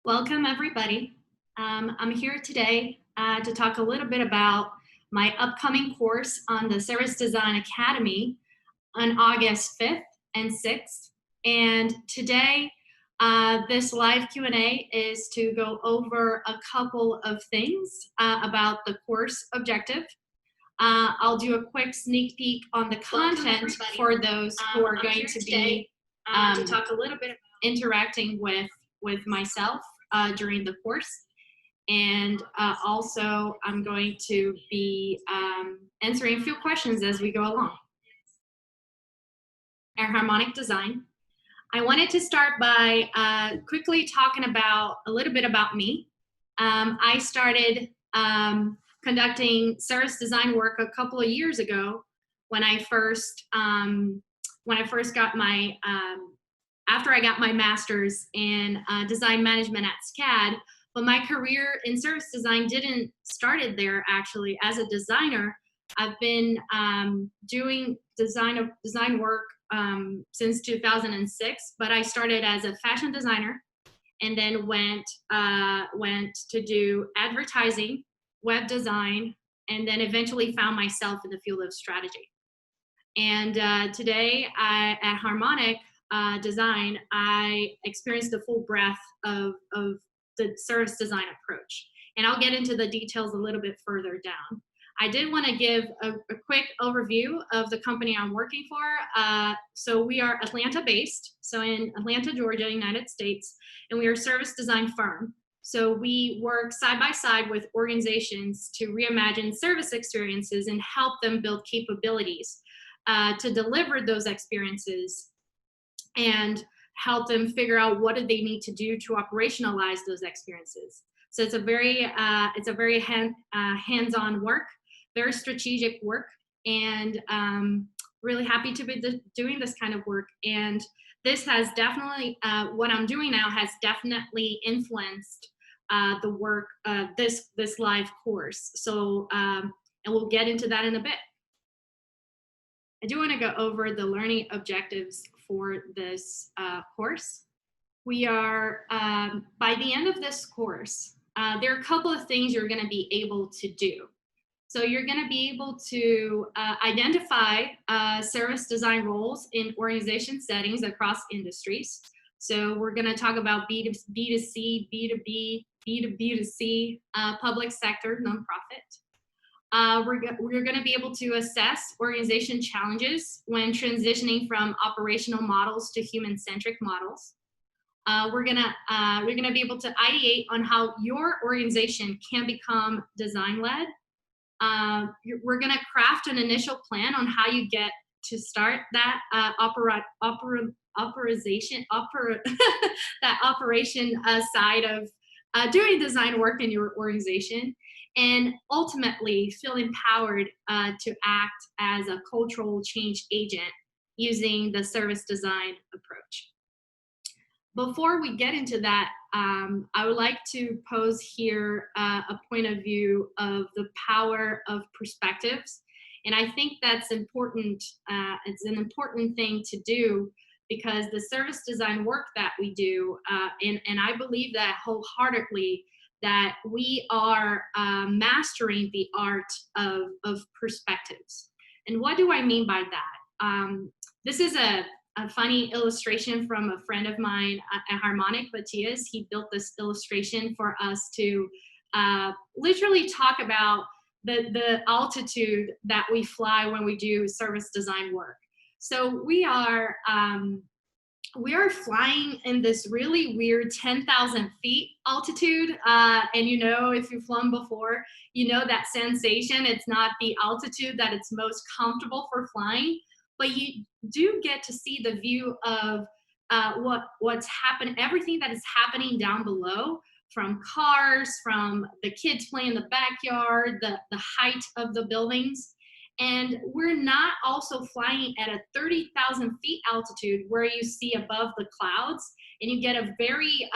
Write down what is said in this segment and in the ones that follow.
Welcome, everybody. I'm here today to talk a little bit about my upcoming course on the Service Design Academy on August 5th and 6th. And today, this live Q&A is to go over a couple of things about the course objective. I'll do a quick sneak peek on the content for those who are going to be to talk a little bit about interacting with myself during the course. And also, I'm going to be answering a few questions as we go along. Our harmonic design. I wanted to start by quickly talking about a little bit about me. I started conducting service design work a couple of years ago when I first got my after I got my master's in design management at SCAD. But my career in service design didn't started there. Actually, as a designer, I've been doing design work since 2006. But I started as a fashion designer, and then went to do advertising, web design, and then eventually found myself in the field of strategy. And today at Harmonic Design, I experienced the full breadth of the service design approach. And I'll get into the details a little bit further down. I did want to give a quick overview of the company I'm working for. So we are Atlanta-based, so in Atlanta, Georgia, United States, and we are a service design firm. So we work side by side with organizations to reimagine service experiences and help them build capabilities to deliver those experiences and help them figure out what do they need to do to operationalize those experiences. So it's a very hands-on work, very strategic work, and really happy to be doing this kind of work. And this has definitely, what I'm doing now has definitely influenced the work, this live course. So, and we'll get into that in a bit. I do want to go over the learning objectives for this course. We are, by the end of this course, there are a couple of things you're going to be able to do. So you're going to be able to identify service design roles in organization settings across industries. So we're going to talk about B2C, B2B, B2B2C, public sector, nonprofit. We're going to be able to assess organization challenges when transitioning from operational models to human-centric models. We're gonna be able to ideate on how your organization can become design-led. We're gonna craft an initial plan on how you get to start that operation side of doing design work in your organization, and ultimately feel empowered to act as a cultural change agent using the service design approach. Before we get into that, I would like to pose here a point of view of the power of perspectives. And I think that's important. It's an important thing to do, because the service design work that we do, and I believe that wholeheartedly, that we are mastering the art of perspectives. And what do I mean by that? This is a funny illustration from a friend of mine at Harmonic, Matthias. He built this illustration for us to literally talk about the altitude that we fly when we do service design work. So we are flying in this really weird 10,000 feet altitude. And you know, if you've flown before, you know that sensation. It's not the altitude that it's most comfortable for flying, but you do get to see the view of what's happened, everything that is happening down below, from cars, from the kids playing in the backyard, the height of the buildings. And we're not also flying at a 30,000 feet altitude where you see above the clouds and you get a very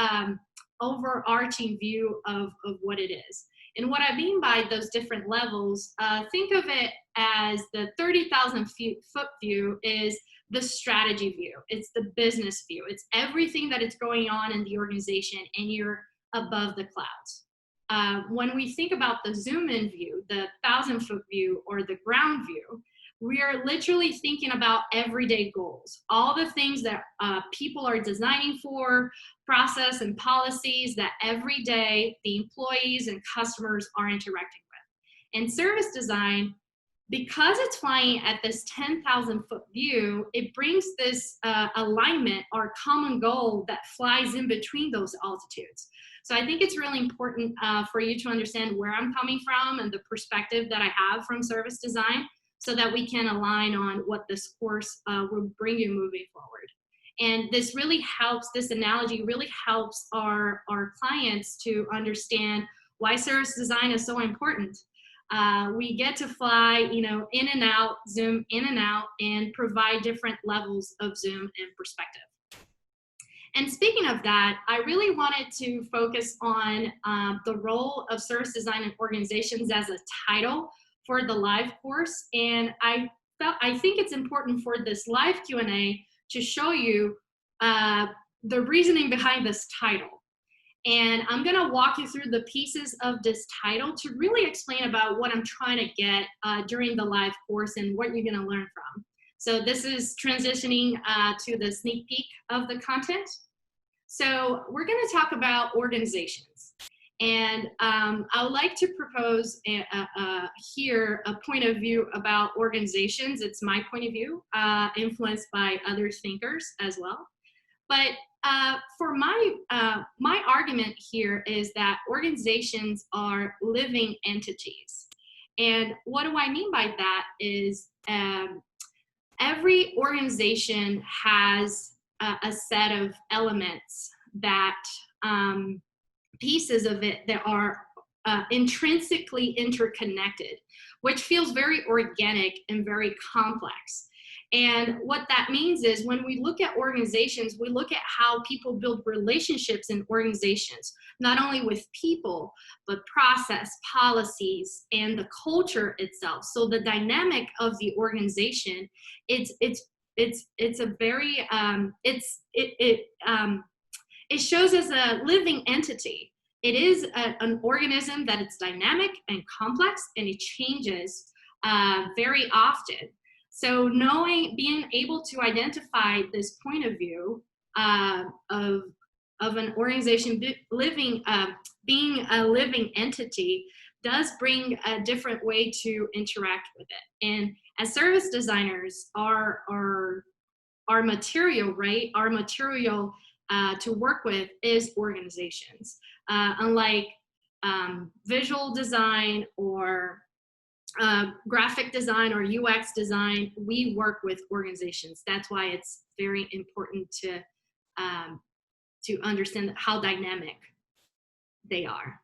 overarching view of what it is. And what I mean by those different levels, think of it as the 30,000 foot view is the strategy view. It's the business view. It's everything that is going on in the organization, and you're above the clouds. When we think about the zoom in view, the 1,000-foot view or the ground view, we are literally thinking about everyday goals, all the things that people are designing for, process and policies that every day the employees and customers are interacting with. And service design, because it's flying at this 10,000-foot view, it brings this alignment or common goal that flies in between those altitudes. So I think it's really important for you to understand where I'm coming from and the perspective that I have from service design, so that we can align on what this course will bring you moving forward. And this really helps, this analogy really helps our clients to understand why service design is so important. We get to fly, in and out, zoom in and out, and provide different levels of zoom and perspective. And speaking of that, I really wanted to focus on the role of service design in organizations as a title for the live course. And I think it's important for this live Q&A to show you the reasoning behind this title. And I'm gonna walk you through the pieces of this title to really explain about what I'm trying to get during the live course and what you're gonna learn from. So this is transitioning to the sneak peek of the content. So we're gonna talk about organizations. And I would like to propose here a point of view about organizations. It's my point of view, influenced by other thinkers as well. But for my argument here is that organizations are living entities. And what do I mean by that is every organization has a set of elements that pieces of it that are intrinsically interconnected, which feels very organic and very complex. And what that means is when we look at organizations, we look at how people build relationships in organizations, not only with people, but process, policies, and the culture itself. So the dynamic of the organization, it shows as a living entity. It is an organism that it's dynamic and complex, and it changes very often. So being able to identify this point of view of an organization being a living entity does bring a different way to interact with it. And as service designers, our material, right? Our material to work with is organizations. Unlike visual design or graphic design or UX design, we work with organizations. That's why it's very important to understand how dynamic they are.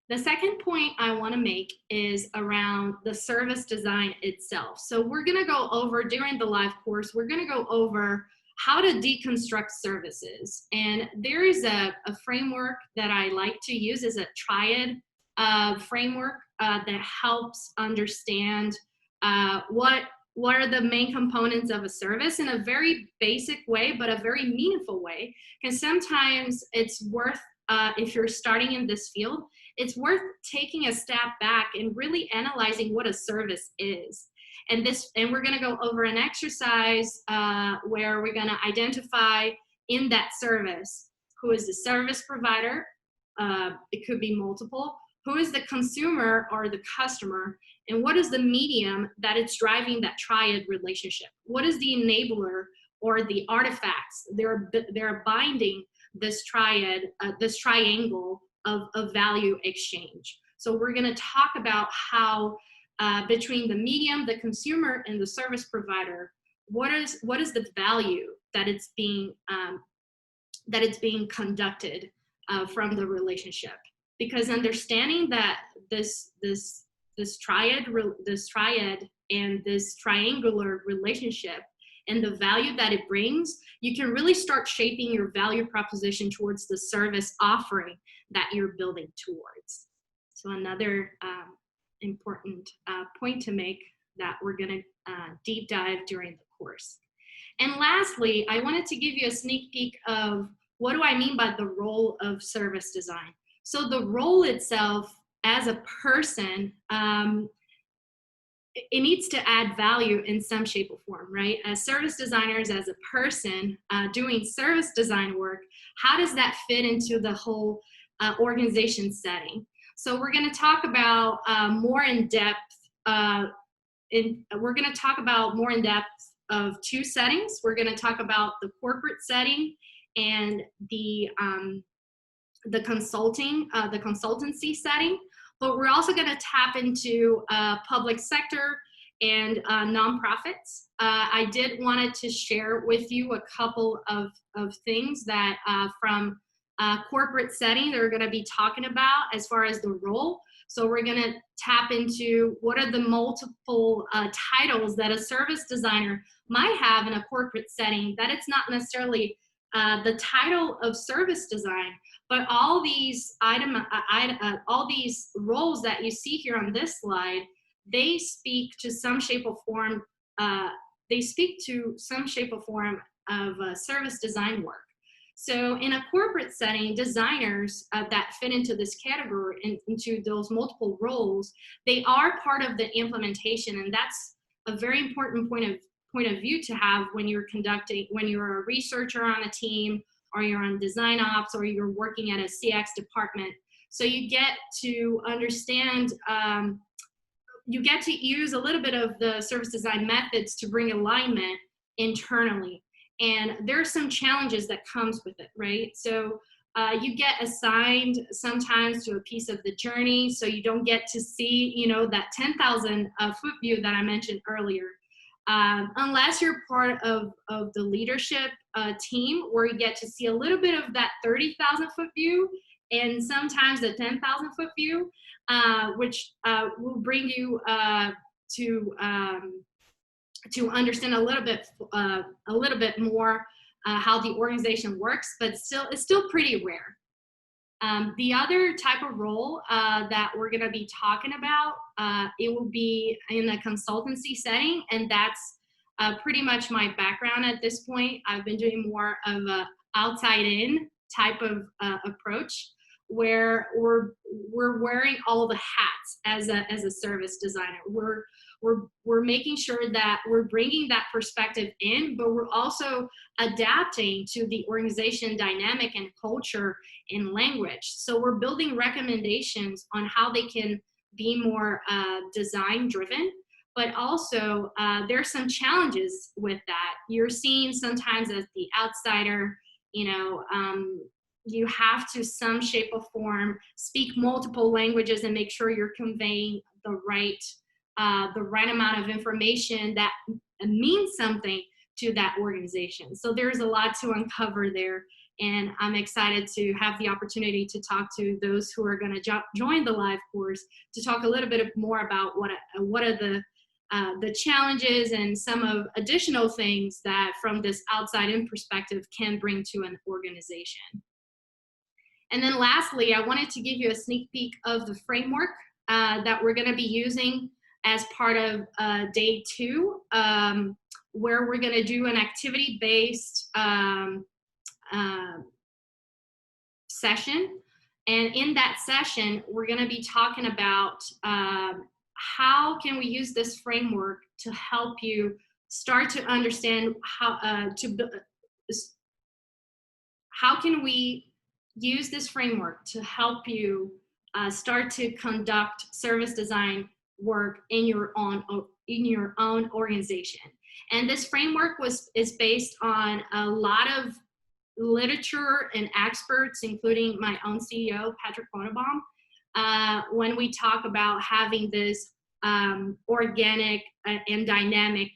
The second point I want to make is around the service design itself. So we're going to go over, during the live course, we're going to go over how to deconstruct services. And there is a framework that I like to use, is a triad framework that helps understand what are the main components of a service in a very basic way, but a very meaningful way. Because sometimes it's worth, if you're starting in this field, it's worth taking a step back and really analyzing what a service is. And we're going to go over an exercise where we're going to identify in that service who is the service provider. It could be multiple. Who is the consumer or the customer, and what is the medium that it's driving that triad relationship? What is the enabler or the artifacts they're binding this triad, this triangle of value exchange? So we're going to talk about how between the medium, the consumer, and the service provider, what is the value that it's being conducted from the relationship. Because understanding that this triad and this triangular relationship and the value that it brings, you can really start shaping your value proposition towards the service offering that you're building towards. So another important point to make that we're going to deep dive during the course. And lastly, I wanted to give you a sneak peek of what do I mean by the role of service design. So the role itself as a person, it needs to add value in some shape or form, right? As service designers, as a person doing service design work, how does that fit into the whole organization setting? So we're going to talk about more in depth. We're going to talk about more in depth of two settings. We're going to talk about the corporate setting and the consultancy setting. But we're also going to tap into public sector and nonprofits. I did wanted to share with you a couple of things that from corporate setting they're going to be talking about as far as the role. So we're going to tap into what are the multiple titles that a service designer might have in a corporate setting, that it's not necessarily the title of service design, but all these all these roles that you see here on this slide, they speak to some shape or form. They speak to some shape or form of service design work. So in a corporate setting, designers that fit into this category and into those multiple roles, they are part of the implementation, and that's a very important point of view to have when you're a researcher on a team, or you're on design ops, or you're working at a CX department. So you get to understand, you get to use a little bit of the service design methods to bring alignment internally. And there are some challenges that comes with it, right? So you get assigned sometimes to a piece of the journey, so you don't get to see, that 10,000 foot view that I mentioned earlier. Unless you're part of the leadership team, where you get to see a little bit of that 30,000 foot view, and sometimes the 10,000 foot view, which will bring you to understand a little bit more how the organization works, but it's still pretty rare. The other type of role that we're going to be talking about, it will be in a consultancy setting, and that's pretty much my background at this point. I've been doing more of a outside-in type of approach, where we're wearing all the hats as a service designer. We're making sure that we're bringing that perspective in, but we're also adapting to the organization dynamic and culture in language. So we're building recommendations on how they can be more design driven, but also there's some challenges with that. You're seen sometimes as the outsider, you have to some shape or form speak multiple languages and make sure you're conveying the right amount of information that means something to that organization. So there's a lot to uncover there, and I'm excited to have the opportunity to talk to those who are going to join the live course to talk a little bit more about what are the challenges and some of additional things that from this outside-in perspective can bring to an organization. And then lastly, I wanted to give you a sneak peek of the framework that we're going to be using as part of day 2, where we're going to do an activity-based session. And in that session, we're going to be talking about how can we use this framework to help you start to understand how can we use this framework to help you start to conduct service design work in your own organization. And this framework is based on a lot of literature and experts, including my own CEO, Patrick Bonnebaum, when we talk about having this organic and dynamic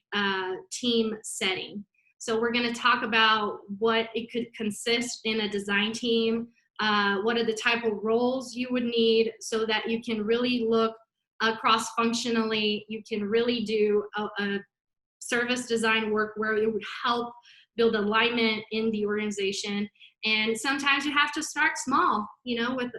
team setting. So we're going to talk about what it could consist in a design team, what are the type of roles you would need so that you can really look cross-functionally. You can really do a service design work where it would help build alignment in the organization. And sometimes you have to start small,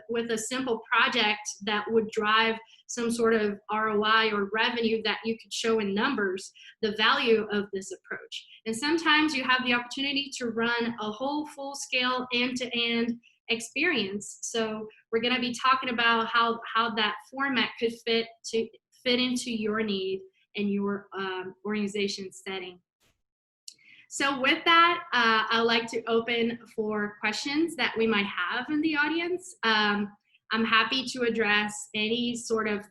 with a simple project that would drive some sort of ROI or revenue that you could show in numbers, the value of this approach. And sometimes you have the opportunity to run a whole full-scale end-to-end experience. So we're going to be talking about how that format could fit into your need and your organization setting. So with that, I'd like to open for questions that we might have in the audience. I'm happy to address any sort of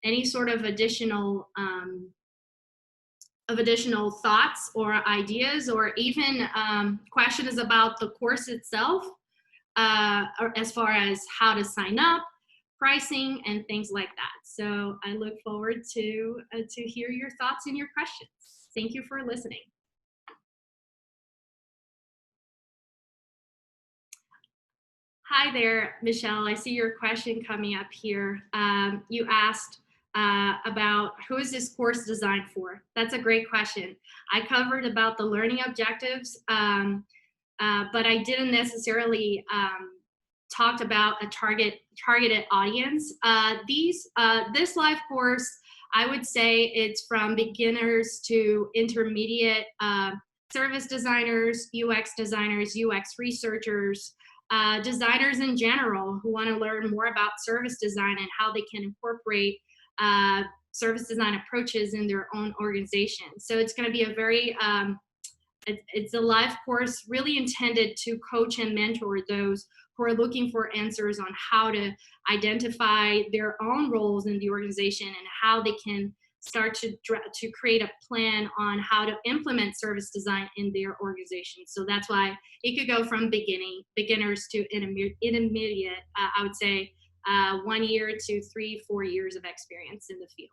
additional thoughts or ideas, or even questions about the course itself, or as far as how to sign up, pricing, and things like that. So I look forward to hear your thoughts and your questions. Thank you for listening. Hi there, Michelle. I see your question coming up here. You asked about who is this course designed for? That's a great question. I covered about the learning objectives, but I didn't necessarily talked about a targeted audience. This live course, I would say it's from beginners to intermediate service designers, UX researchers, designers in general who want to learn more about service design and how they can incorporate service design approaches in their own organization. So it's going to be a very it's a live course really intended to coach and mentor those who are looking for answers on how to identify their own roles in the organization and how they can start to create a plan on how to implement service design in their organization. So that's why it could go from beginners to intermediate, I would say 1 year to 3-4 years of experience in the field.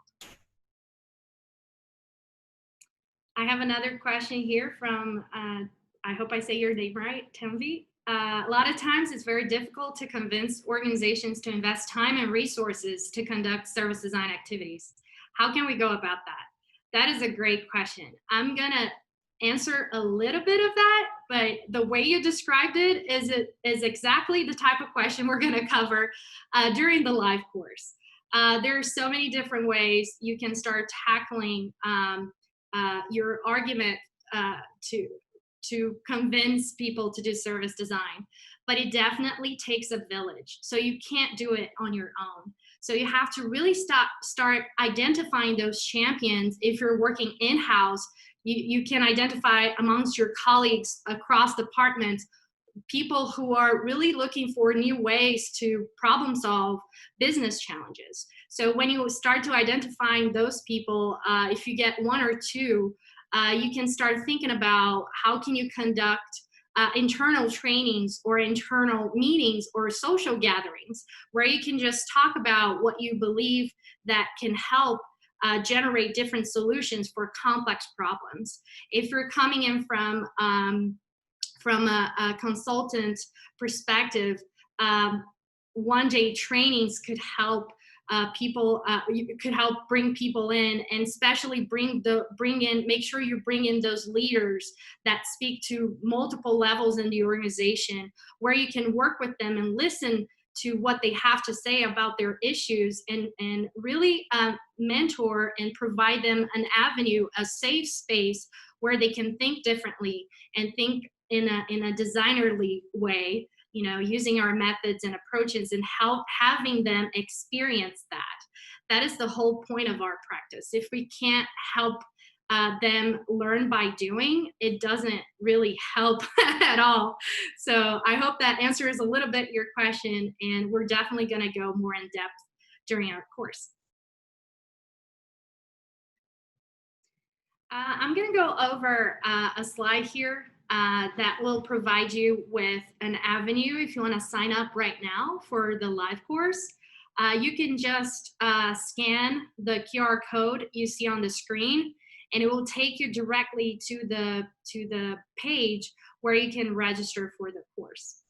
I have another question here from, I hope I say your name right, Temvi. A lot of times it's very difficult to convince organizations to invest time and resources to conduct service design activities. How can we go about that? That is a great question. I'm gonna answer a little bit of that, but the way you described it is exactly the type of question we're gonna cover during the live course. There are so many different ways you can start tackling your argument to convince people to do service design, but it definitely takes a village. So you can't do it on your own. So you have to really start identifying those champions. If you're working in-house, you can identify amongst your colleagues across departments people who are really looking for new ways to problem solve business challenges. So when you start to identifying those people, if you get one or two, you can start thinking about how can you conduct internal trainings or internal meetings or social gatherings where you can just talk about what you believe that can help generate different solutions for complex problems. If you're coming in from a consultant perspective, one-day trainings could help could help bring people in, and especially make sure you bring in those leaders that speak to multiple levels in the organization, where you can work with them and listen to what they have to say about their issues, and really mentor and provide them an avenue, a safe space where they can think differently and think in a designerly way, you know, using our methods and approaches, and having them experience that. That is the whole point of our practice. If we can't help them learn by doing, it doesn't really help at all. So I hope that answers a little bit your question, and we're definitely going to go more in depth during our course. I'm going to go over a slide here that will provide you with an avenue if you want to sign up right now for the live course. You can just scan the QR code you see on the screen, and it will take you directly to the page where you can register for the course.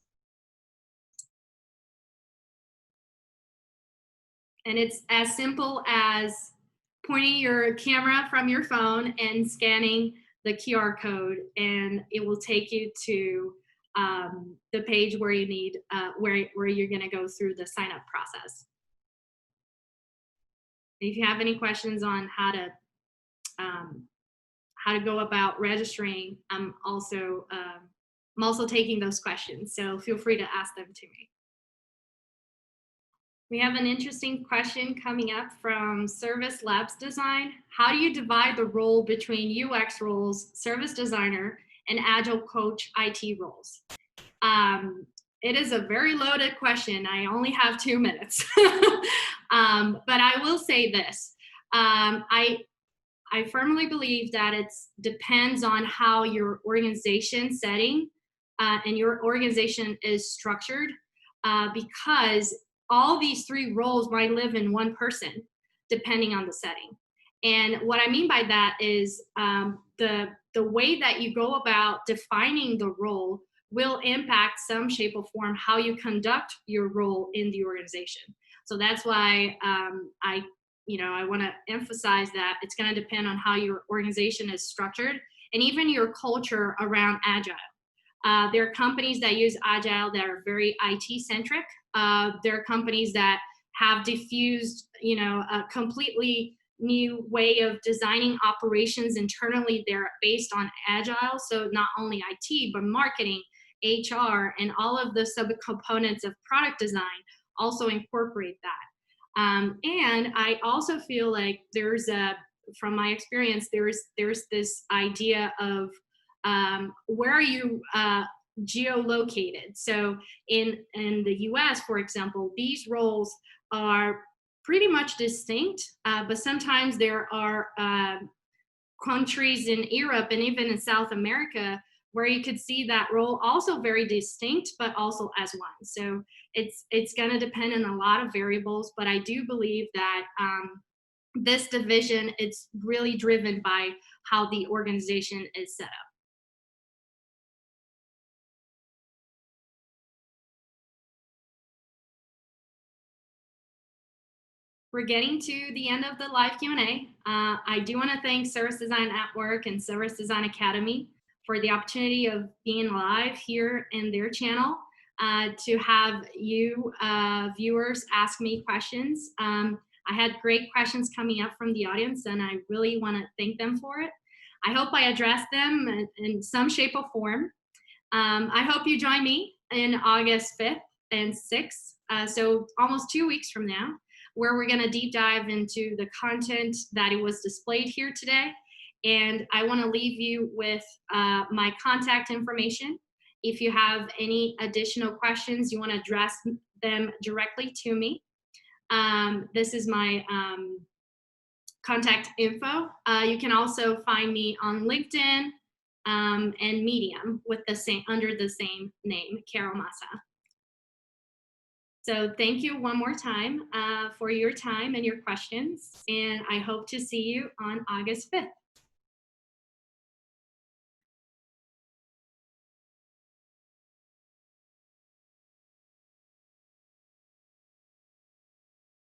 And it's as simple as pointing your camera from your phone and scanning the QR code, and it will take you to the page where you need where you're going to go through the sign up process. If you have any questions on how to go about registering, I'm also I'm also taking those questions, so feel free to ask them to me. We have an interesting question coming up from Service Labs Design. How do you divide the role between UX roles, service designer, and agile coach IT roles? It is a very loaded question. I only have 2 minutes. But I will say this. I firmly believe that it depends on how your organization setting and your organization is structured, because all these three roles might live in one person, depending on the setting. And what I mean by that is the way that you go about defining the role will impact some shape or form how you conduct your role in the organization. So that's why I want to emphasize that it's going to depend on how your organization is structured and even your culture around agile. There are companies that use agile that are very IT centric. There are companies that have diffused, a completely new way of designing operations internally. They're based on agile. So not only IT, but marketing, HR, and all of the subcomponents of product design also incorporate that. And I also feel like from my experience, there's this idea of where are you geolocated. So in the US, for example, these roles are pretty much distinct, but sometimes there are countries in Europe and even in South America where you could see that role also very distinct, but also as one. So it's going to depend on a lot of variables, but I do believe that this division, it's really driven by how the organization is set up. We're getting to the end of the live Q&A. I do want to thank Service Design at Work and Service Design Academy for the opportunity of being live here in their channel, to have you viewers ask me questions. I had great questions coming up from the audience, and I really want to thank them for it. I hope I addressed them in some shape or form. I hope you join me in August 5th and 6th, so almost 2 weeks from now, where we're going to deep dive into the content that it was displayed here today. And I want to leave you with my contact information. If you have any additional questions, you want to address them directly to me. This is my contact info. You can also find me on LinkedIn and Medium with under the same name, Carol Massá. So thank you one more time for your time and your questions, and I hope to see you on August 5th.